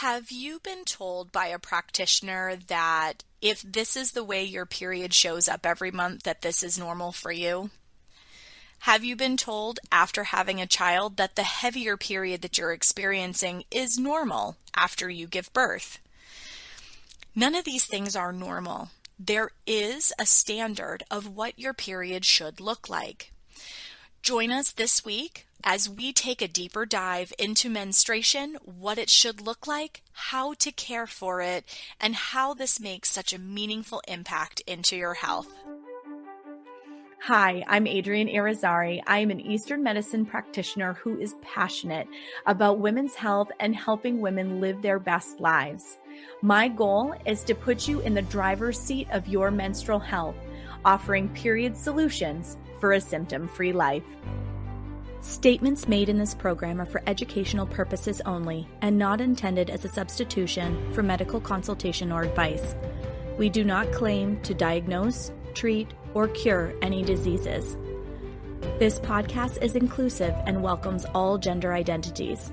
Have you been told by a practitioner that if this is the way your period shows up every month, that this is normal for you? Have you been told after having a child that the heavier period that you're experiencing is normal after you give birth? None of these things are normal. There is a standard of what your period should look like. Join us this week as we take a deeper dive into menstruation, what it should look like, how to care for it, and how this makes such a meaningful impact into your health. Hi, I'm Adrienne Irizarry. I am an Eastern medicine practitioner who is passionate about women's health and helping women live their best lives. My goal is to put you in the driver's seat of your menstrual health, offering period solutions for a symptom-free life. Statements made in this program are for educational purposes only and not intended as a substitution for medical consultation or advice. We do not claim to diagnose, treat, or cure any diseases. This podcast is inclusive and welcomes all gender identities.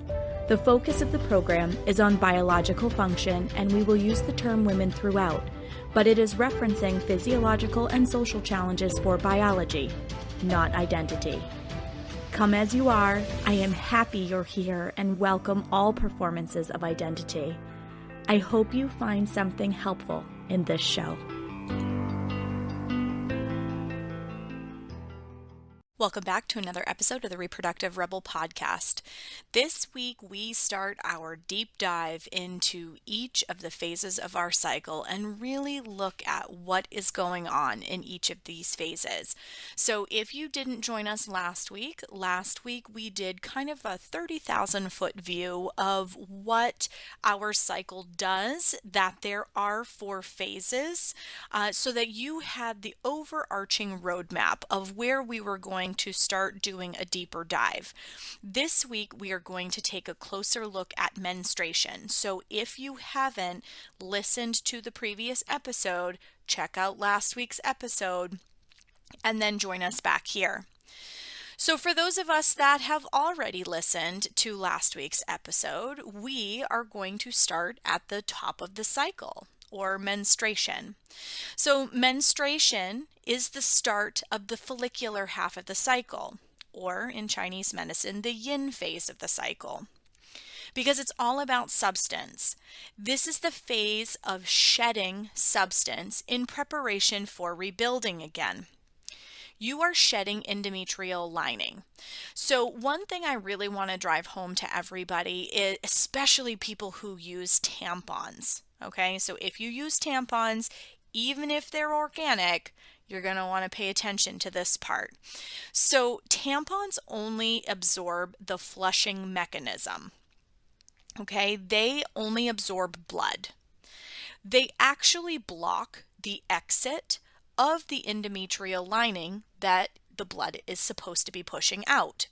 The focus of the program is on biological function, and we will use the term women throughout, but it is referencing physiological and social challenges for biology, not identity. Come as you are, I am happy you're here and welcome all performances of identity. I hope you find something helpful in this show. Welcome back to another episode of the Reproductive Rebel podcast. This week we start our deep dive into each of the phases of our cycle and really look at what is going on in each of these phases. So if you didn't join us last week we did kind of a 30,000 foot view of what our cycle does, that there are 4 phases, so that you had the overarching roadmap of where we were going to start doing a deeper dive. This week we are going to take a closer look at menstruation. So if you haven't listened to the previous episode, check out last week's episode and then join us back here. So for those of us that have already listened to last week's episode, we are going to start at the top of the cycle, or menstruation. So menstruation is the start of the follicular half of the cycle, or in Chinese medicine, the yin phase of the cycle, because it's all about substance. This is the phase of shedding substance in preparation for rebuilding again. You are shedding endometrial lining. So one thing I really want to drive home to everybody is, especially people who use tampons. Okay, so if you use tampons, even if they're organic, you're going to want to pay attention to this part. So tampons only absorb the flushing mechanism. Okay, they only absorb blood. They actually block the exit of the endometrial lining that the blood is supposed to be pushing out.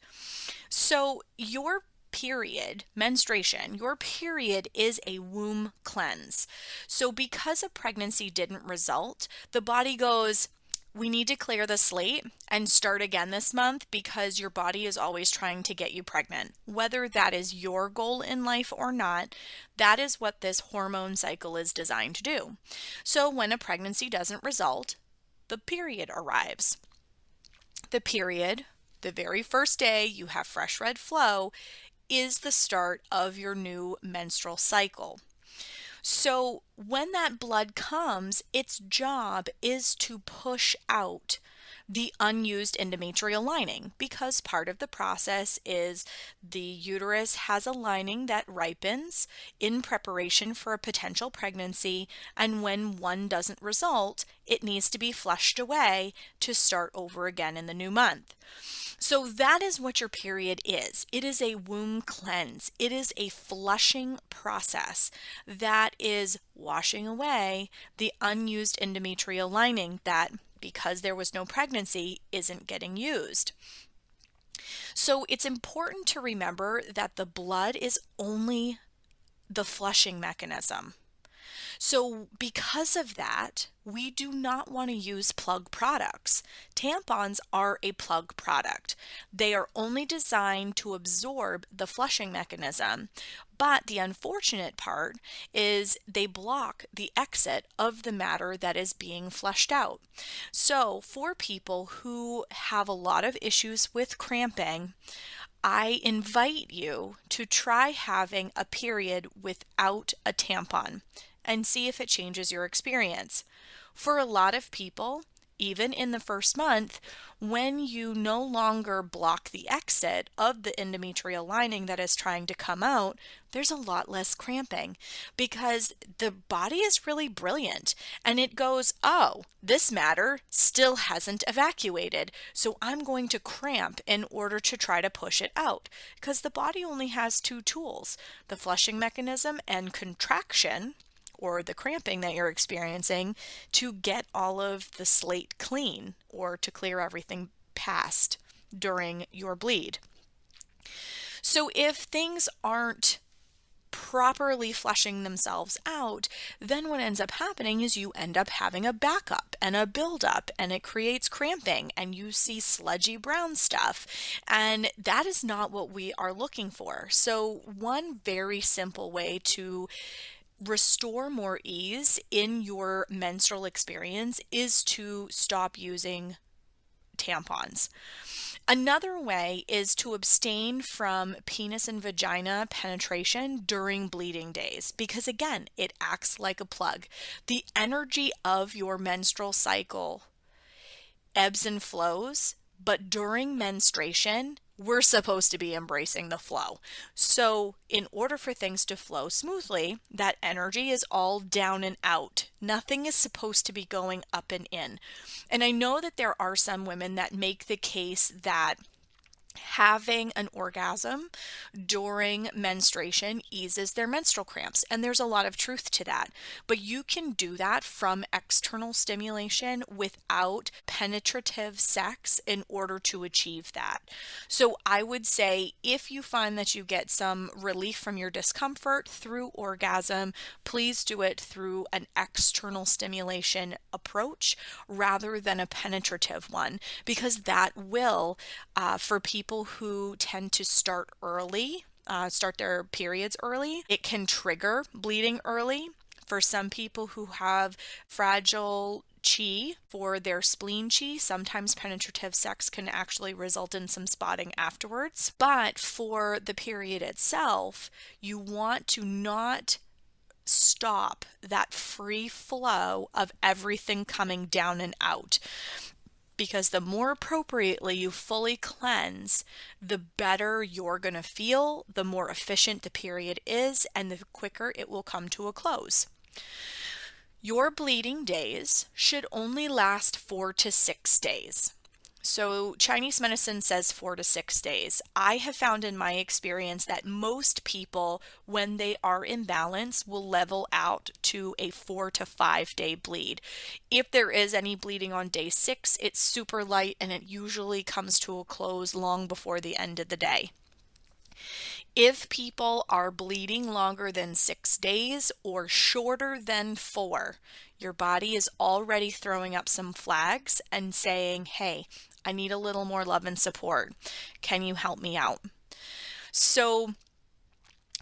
So your period, menstruation, your period is a womb cleanse. So because a pregnancy didn't result, the body goes, we need to clear the slate and start again this month, because your body is always trying to get you pregnant. Whether that is your goal in life or not, that is what this hormone cycle is designed to do. So when a pregnancy doesn't result, the period arrives. The period, the very first day you have fresh red flow, is the start of your new menstrual cycle. So when that blood comes, its job is to push out the unused endometrial lining, because part of the process is the uterus has a lining that ripens in preparation for a potential pregnancy, and when one doesn't result, it needs to be flushed away to start over again in the new month. So that is what your period is. It is a womb cleanse. It is a flushing process that is washing away the unused endometrial lining that, because there was no pregnancy, isn't getting used. So it's important to remember that the blood is only the flushing mechanism. So because of that, we do not want to use plug products. Tampons are a plug product. They are only designed to absorb the flushing mechanism. But the unfortunate part is they block the exit of the matter that is being flushed out. So for people who have a lot of issues with cramping, I invite you to try having a period without a tampon and see if it changes your experience. For a lot of people, even in the first month, when you no longer block the exit of the endometrial lining that is trying to come out, there's a lot less cramping because the body is really brilliant and it goes, oh, this matter still hasn't evacuated, so I'm going to cramp in order to try to push it out because the body only has two tools, the flushing mechanism and contraction, or the cramping that you're experiencing, to get all of the slate clean or to clear everything past during your bleed. So if things aren't properly flushing themselves out, then what ends up happening is you end up having a backup and a buildup, and it creates cramping, and you see sludgy brown stuff, and that is not what we are looking for. So one very simple way to restore more ease in your menstrual experience is to stop using tampons. Another way is to abstain from penis and vagina penetration during bleeding days because, again, it acts like a plug. The energy of your menstrual cycle ebbs and flows, but during menstruation, we're supposed to be embracing the flow. So in order for things to flow smoothly, that energy is all down and out. Nothing is supposed to be going up and in. And I know that there are some women that make the case that having an orgasm during menstruation eases their menstrual cramps, and there's a lot of truth to that. But you can do that from external stimulation without penetrative sex in order to achieve that. So I would say if you find that you get some relief from your discomfort through orgasm, please do it through an external stimulation approach rather than a penetrative one, because that will, for people who tend to start early, start their periods early, it can trigger bleeding early. For some people who have fragile chi for their spleen chi, sometimes penetrative sex can actually result in some spotting afterwards. But for the period itself, you want to not stop that free flow of everything coming down and out. Because the more appropriately you fully cleanse, the better you're going to feel, the more efficient the period is, and the quicker it will come to a close. Your bleeding days should only last 4 to 6 days. So Chinese medicine says 4 to 6 days. I have found in my experience that most people, when they are in balance, will level out to a 4 to 5 day bleed. If there is any bleeding on day 6, it's super light and it usually comes to a close long before the end of the day. If people are bleeding longer than 6 days or shorter than 4, your body is already throwing up some flags and saying, hey, I need a little more love and support. Can you help me out? So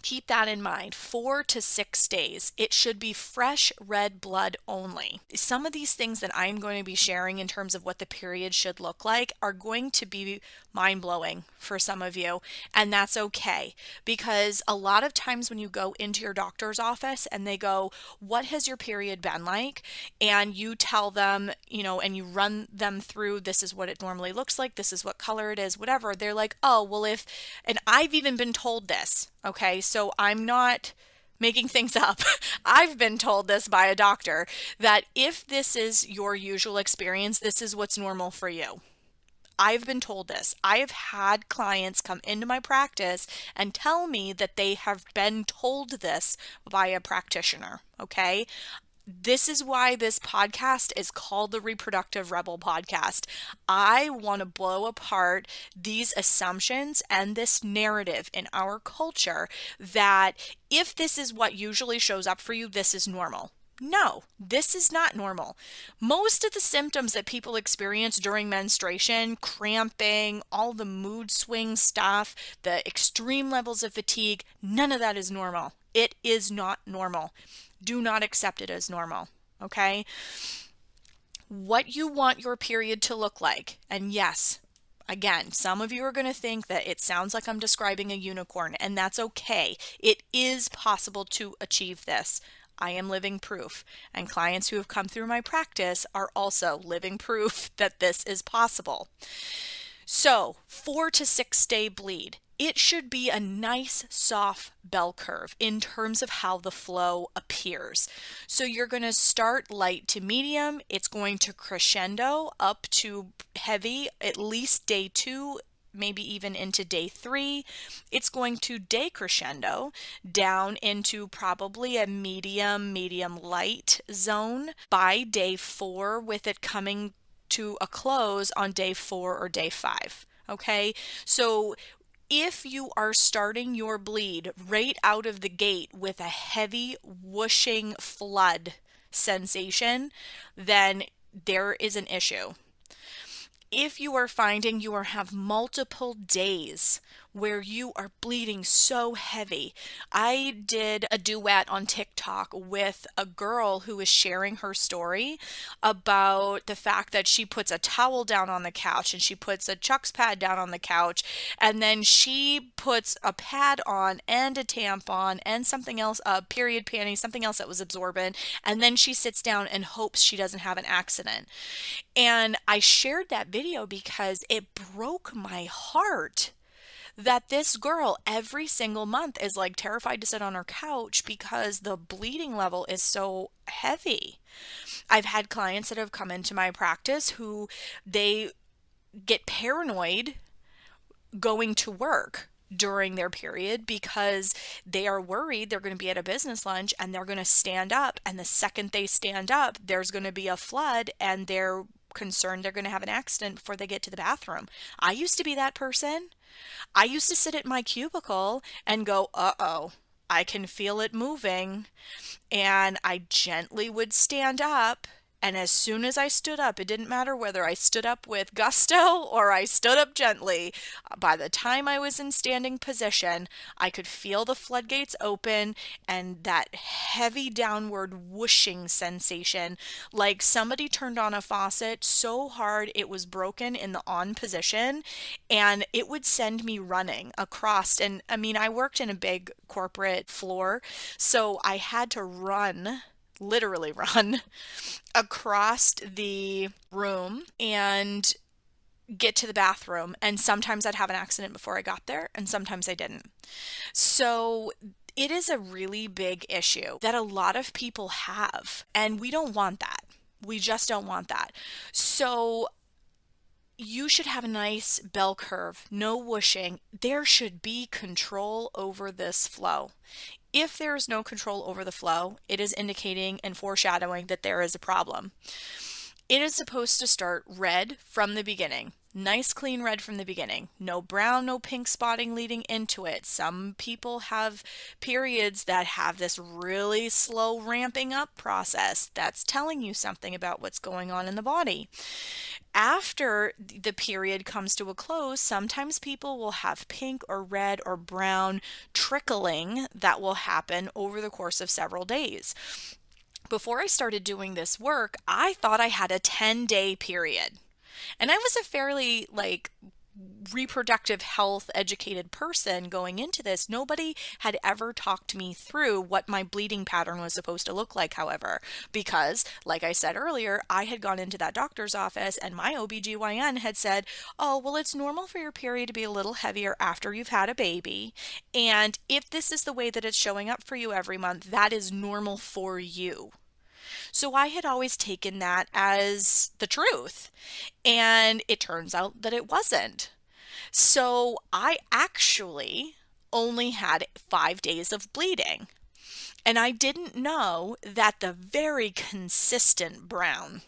keep that in mind. 4 to 6 days. It should be fresh red blood only. Some of these things that I'm going to be sharing in terms of what the period should look like are going to be mind-blowing for some of you, and that's okay, because a lot of times when you go into your doctor's office and they go, what has your period been like? And you tell them, and you run them through, this is what it normally looks like, this is what color it is, whatever. They're like, oh, well, and I've even been told this, okay? So I'm not making things up. I've been told this by a doctor that if this is your usual experience, this is what's normal for you. I've been told this. I have had clients come into my practice and tell me that they have been told this by a practitioner, okay? This is why this podcast is called the Reproductive Rebel Podcast. I want to blow apart these assumptions and this narrative in our culture that if this is what usually shows up for you, this is normal. No, this is not normal. Most of the symptoms that people experience during menstruation, cramping, all the mood swing stuff, the extreme levels of fatigue, none of that is normal. It is not normal. Do not accept it as normal, okay? What you want your period to look like, and yes, again, some of you are going to think that it sounds like I'm describing a unicorn, and that's okay. It is possible to achieve this. I am living proof, and clients who have come through my practice are also living proof that this is possible. So, 4 to 6 day bleed. It should be a nice soft bell curve in terms of how the flow appears. So you're going to start light to medium. It's going to crescendo up to heavy at least day 2, maybe even into day 3. It's going to decrescendo down into probably a medium light zone by day 4, with it coming to a close on day 4 or day 5. Okay, so if you are starting your bleed right out of the gate with a heavy whooshing flood sensation, then there is an issue. If you are finding you have multiple days where you are bleeding so heavy. I did a duet on TikTok with a girl who was sharing her story about the fact that she puts a towel down on the couch and she puts a Chuck's pad down on the couch, and then she puts a pad on and a tampon and something else, a period panty, something else that was absorbent, and then she sits down and hopes she doesn't have an accident. And I shared that video because it broke my heart that this girl every single month is like terrified to sit on her couch because the bleeding level is so heavy. I've had clients that have come into my practice who they get paranoid going to work during their period because they are worried they're going to be at a business lunch and they're going to stand up, and the second they stand up there's going to be a flood and they're concerned they're going to have an accident before they get to the bathroom. I used to be that person. I used to sit at my cubicle and go, uh-oh, I can feel it moving. And I gently would stand up. And as soon as I stood up, it didn't matter whether I stood up with gusto or I stood up gently. By the time I was in standing position, I could feel the floodgates open and that heavy downward whooshing sensation, like somebody turned on a faucet so hard it was broken in the on position, and it would send me running across. And I mean, I worked in a big corporate floor, so I had to literally run across the room and get to the bathroom. And sometimes I'd have an accident before I got there, and sometimes I didn't. So it is a really big issue that a lot of people have, and we don't want that. We just don't want that. So you should have a nice bell curve, no whooshing. There should be control over this flow. If there is no control over the flow, it is indicating and foreshadowing that there is a problem. It is supposed to start red from the beginning. Nice clean red from the beginning. No brown, no pink spotting leading into it. Some people have periods that have this really slow ramping up process that's telling you something about what's going on in the body. After the period comes to a close, sometimes people will have pink or red or brown trickling that will happen over the course of several days. Before I started doing this work, I thought I had a 10-day period. And I was a fairly reproductive health educated person going into this. Nobody had ever talked me through what my bleeding pattern was supposed to look like, however, because like I said earlier, I had gone into that doctor's office and my OBGYN had said, oh, well, it's normal for your period to be a little heavier after you've had a baby. And if this is the way that it's showing up for you every month, that is normal for you. So I had always taken that as the truth, and it turns out that it wasn't. So I actually only had 5 days of bleeding, and I didn't know that the very consistent brown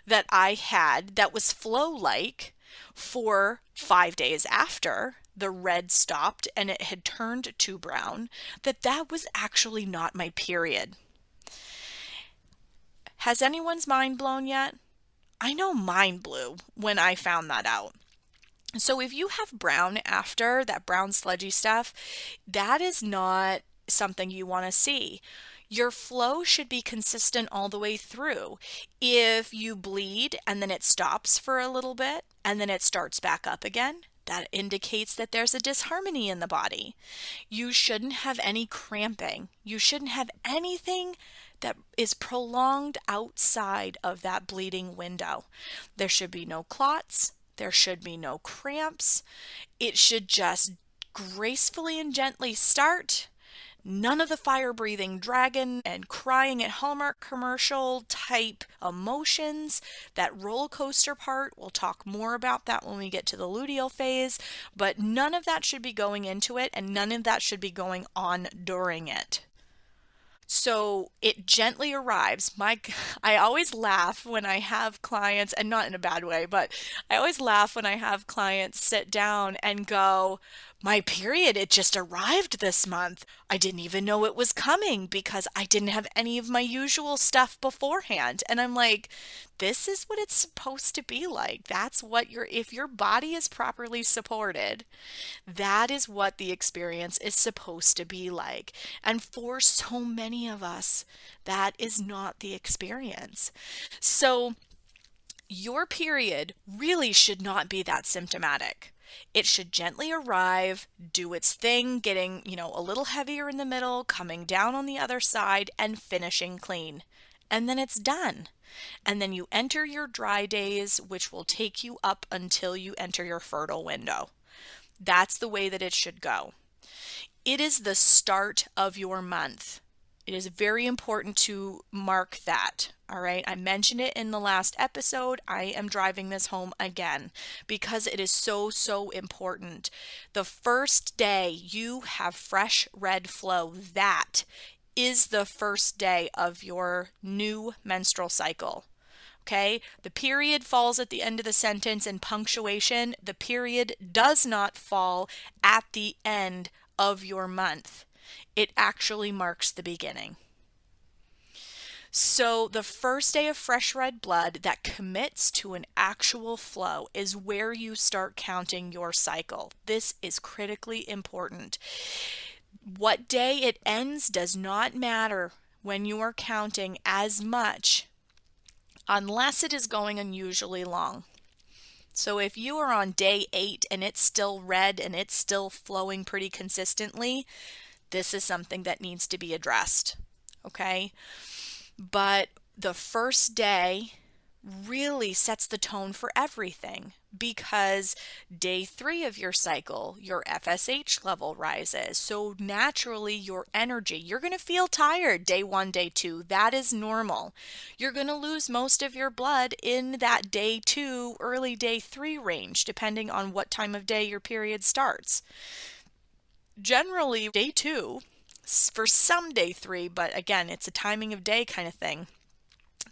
that I had that was flow-like for 5 days after the red stopped and it had turned to brown, that was actually not my period. Has anyone's mind blown yet? I know mine blew when I found that out. So if you have brown after, that brown sludgy stuff, that is not something you want to see. Your flow should be consistent all the way through. If you bleed and then it stops for a little bit and then it starts back up again, that indicates that there's a disharmony in the body. You shouldn't have any cramping. You shouldn't have anything that is prolonged outside of that bleeding window. There should be no clots. There should be no cramps. It should just gracefully and gently start. None of the fire breathing dragon and crying at Hallmark commercial type emotions. That roller coaster part, we'll talk more about that when we get to the luteal phase, but none of that should be going into it, and none of that should be going on during it. So it gently arrives. I always laugh when I have clients, and not in a bad way, but I always laugh when I have clients sit down and go, my period, it just arrived this month. I didn't even know it was coming because I didn't have any of my usual stuff beforehand. And I'm like, this is what it's supposed to be like. That's what if your body is properly supported, that is what the experience is supposed to be like. And for so many of us, that is not the experience. So your period really should not be that symptomatic. It should gently arrive, do its thing, getting, a little heavier in the middle, coming down on the other side, and finishing clean. And then it's done. And then you enter your dry days, which will take you up until you enter your fertile window. That's the way that it should go. It is the start of your month. It is very important to mark that. All right. I mentioned it in the last episode. I am driving this home again because it is so, so important. The first day you have fresh red flow, that is the first day of your new menstrual cycle. Okay, the period falls at the end of the sentence in punctuation. The period does not fall at the end of your month. It actually marks the beginning. So the first day of fresh red blood that commits to an actual flow is where you start counting your cycle. This is critically important. What day it ends does not matter when you are counting as much, unless it is going unusually long. So if you are on day 8 and it's still red and it's still flowing pretty consistently, this is something that needs to be addressed. Okay? But the first day really sets the tone for everything, because day 3 of your cycle, your FSH level rises. So naturally your energy, you're going to feel tired day 1, day 2. That is normal. You're going to lose most of your blood in that day 2, early day 3 range, depending on what time of day your period starts. Generally day 2, for some day 3, but again, it's a timing of day kind of thing.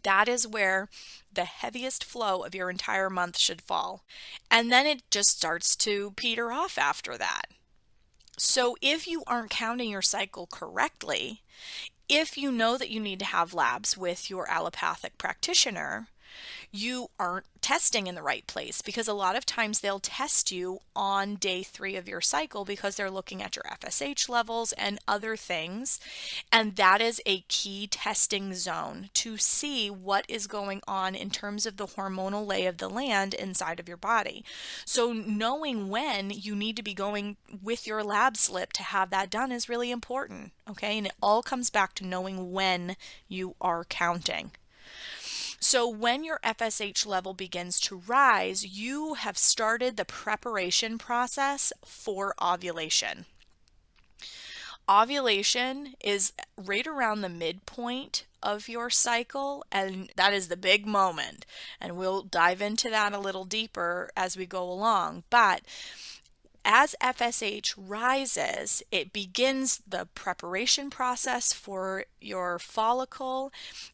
That is where the heaviest flow of your entire month should fall. And then it just starts to peter off after that. So if you aren't counting your cycle correctly, if you know that you need to have labs with your allopathic practitioner, you aren't testing in the right place, because a lot of times they'll test you on day 3 of your cycle because they're looking at your FSH levels and other things. And that is a key testing zone to see what is going on in terms of the hormonal lay of the land inside of your body. So knowing when you need to be going with your lab slip to have that done is really important. Okay. And it all comes back to knowing when you are counting. So when your FSH level begins to rise, you have started the preparation process for ovulation. Ovulation is right around the midpoint of your cycle, and that is the big moment. And we'll dive into that a little deeper as we go along. But as FSH rises, it begins the preparation process for your follicle.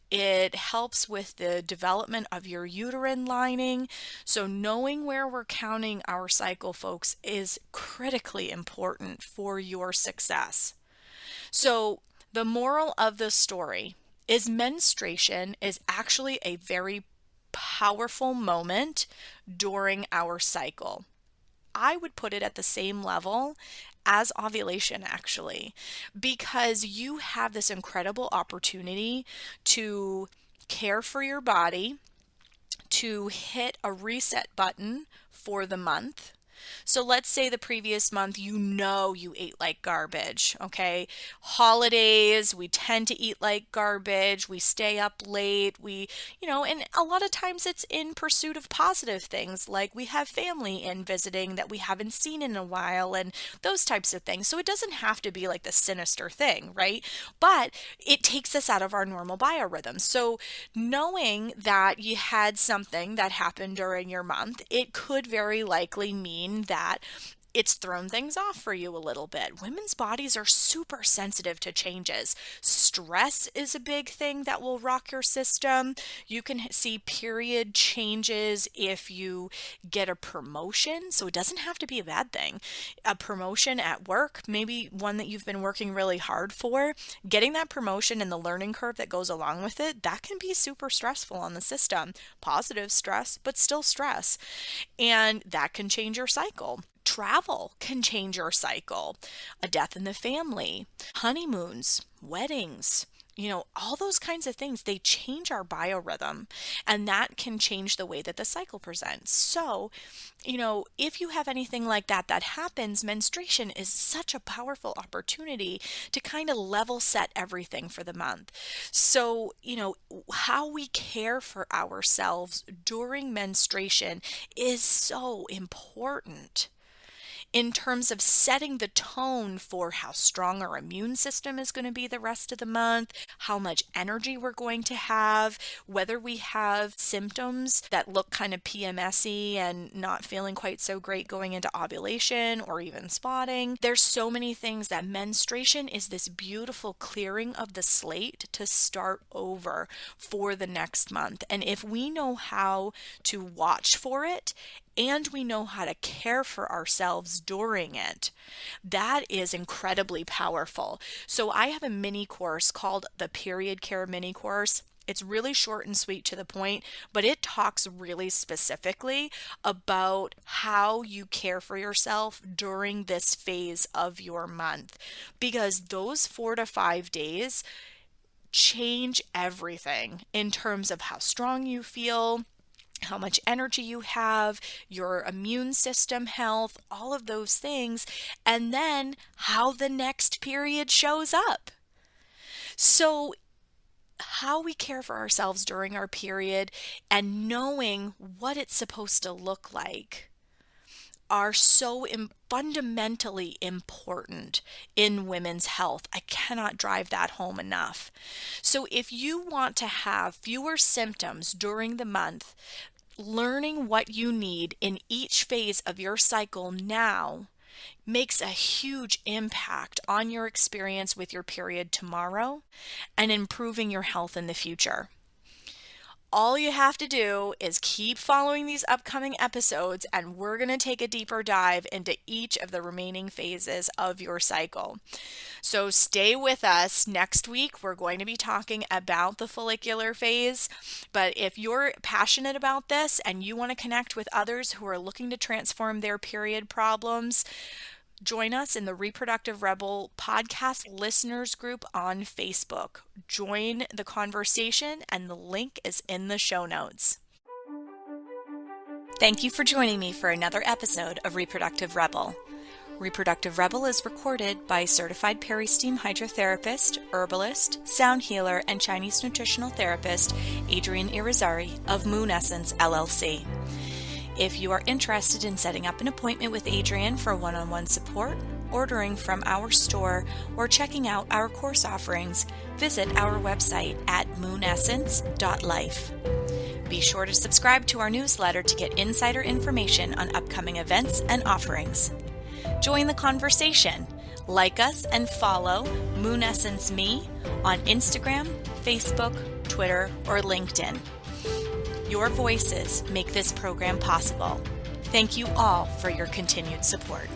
It helps with the development of your uterine lining. So knowing where we're counting our cycle, folks, is critically important for your success. So the moral of the story is menstruation is actually a very powerful moment during our cycle. I would put it at the same level as ovulation, actually, because you have this incredible opportunity to care for your body, to hit a reset button for the month. So let's say the previous month, you ate like garbage, okay? Holidays, we tend to eat like garbage. We stay up late. And a lot of times it's in pursuit of positive things, like we have family in visiting that we haven't seen in a while and those types of things. So it doesn't have to be like the sinister thing, right? But it takes us out of our normal biorhythm. So knowing that you had something that happened during your month, it could very likely mean that it's thrown things off for you a little bit. Women's bodies are super sensitive to changes. Stress is a big thing that will rock your system. You can see period changes if you get a promotion, so it doesn't have to be a bad thing. A promotion at work, maybe one that you've been working really hard for, getting that promotion and the learning curve that goes along with it, that can be super stressful on the system. Positive stress, but still stress. And that can change your cycle. Travel can change your cycle. A death in the family, honeymoons, weddings, all those kinds of things, they change our biorhythm, and that can change the way that the cycle presents. So, if you have anything like that happens, menstruation is such a powerful opportunity to kind of level set everything for the month. So, how we care for ourselves during menstruation is so important in terms of setting the tone for how strong our immune system is going to be the rest of the month, how much energy we're going to have, whether we have symptoms that look kind of PMS-y and not feeling quite so great going into ovulation or even spotting. There's so many things that menstruation is this beautiful clearing of the slate to start over for the next month. And if we know how to watch for it, and we know how to care for ourselves during it, that is incredibly powerful. So I have a mini course called the Period Care Mini Course. It's really short and sweet to the point, but it talks really specifically about how you care for yourself during this phase of your month, because those 4 to 5 days change everything in terms of how strong you feel, how much energy you have, your immune system health, all of those things, and then how the next period shows up. So how we care for ourselves during our period and knowing what it's supposed to look like are so fundamentally important in women's health. I cannot drive that home enough. So if you want to have fewer symptoms during the month, learning what you need in each phase of your cycle now makes a huge impact on your experience with your period tomorrow and improving your health in the future. All you have to do is keep following these upcoming episodes, and we're going to take a deeper dive into each of the remaining phases of your cycle. So stay with us. Next week, we're going to be talking about the follicular phase. But if you're passionate about this and you want to connect with others who are looking to transform their period problems, join us in the Reproductive Rebel podcast listeners group on Facebook. Join the conversation, and the link is in the show notes. Thank you for joining me for another episode of Reproductive Rebel. Reproductive Rebel is recorded by certified peri-steam hydrotherapist, herbalist, sound healer, and Chinese nutritional therapist Adrienne Irizarry of Moon Essence LLC. If you are interested in setting up an appointment with Adrienne for one-on-one support, ordering from our store, or checking out our course offerings, visit our website at moonessence.life. Be sure to subscribe to our newsletter to get insider information on upcoming events and offerings. Join the conversation. Like us and follow Moon Essence Me on Instagram, Facebook, Twitter, or LinkedIn. Your voices make this program possible. Thank you all for your continued support.